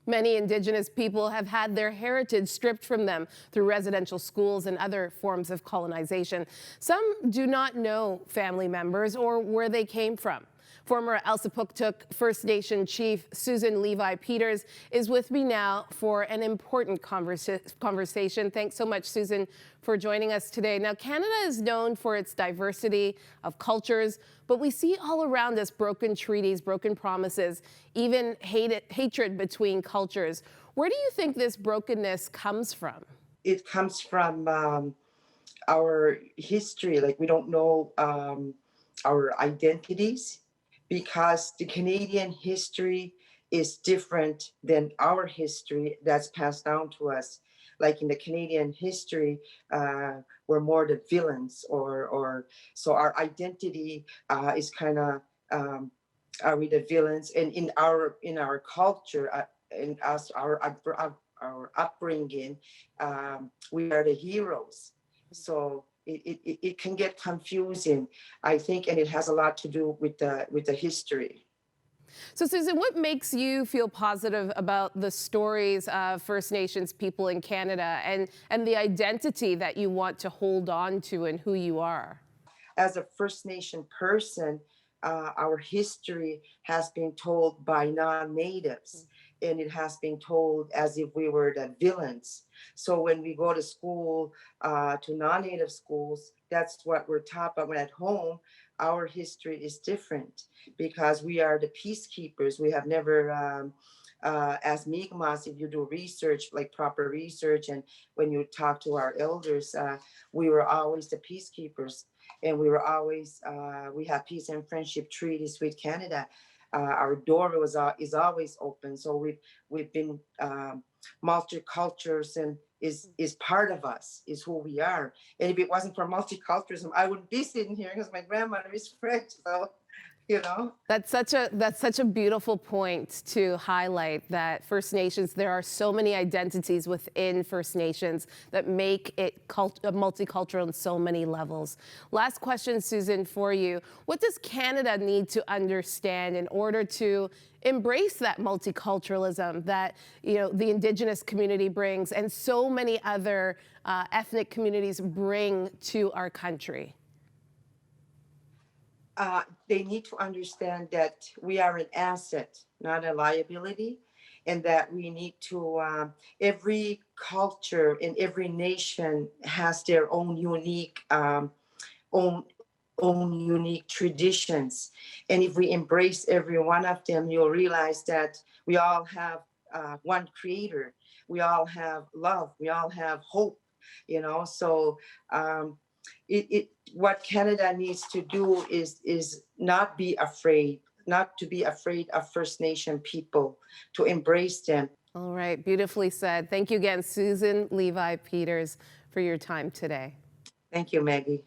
Many Indigenous people have had their heritage stripped from them through residential schools and other forms of colonization. Some do not know family members or where they came from. Former Elsipogtog First Nation Chief Susan Levi-Peters is with me now for an important conversation. Thanks so much, Susan, for joining us today. Now, Canada is known for its diversity of cultures, but we see all around us broken treaties, broken promises, even hatred between cultures. Where do you think this brokenness comes from? It comes from our history. Like, we don't know our identities because the Canadian history is different than our history that's passed down to us. Like in the Canadian history, we're more the villains, or so our identity is kind of are we the villains? And in our culture, in us our upbringing, we are the heroes. So it can get confusing, I think, and it has a lot to do with the history. So, Susan, what makes you feel positive about the stories of First Nations people in Canada and the identity that you want to hold on to and who you are? As a First Nation person, our history has been told by non-natives, and it has been told as if we were the villains. So when we go to school, to non-native schools, that's what we're taught. But when at home, our history is different because we are the peacekeepers. We have never, as Mi'kmaq, if you do research, like proper research, and when you talk to our elders, we were always the peacekeepers, and we were always we have peace and friendship treaties with Canada. Our door is always open. So we've been multicultures, and is part of us, is who we are. And if it wasn't for multiculturalism, I wouldn't be sitting here because my grandmother is French. So, you know. That's such a beautiful point to highlight, that First Nations, there are so many identities within First Nations that make it multicultural on so many levels. Last question, Susan, for you. What does Canada need to understand in order to embrace that multiculturalism that, you know, the Indigenous community brings and so many other ethnic communities bring to our country? They need to understand that we are an asset, not a liability, and that we need to. Every culture and every nation has their own unique, own unique traditions, and if we embrace every one of them, you'll realize that we all have one Creator. We all have love. We all have hope. You know, so. What Canada needs to do is not be afraid, not to be afraid of First Nation people, to embrace them. All right, beautifully said. Thank you again, Susan Levi-Peters, for your time today. Thank you, Maggie.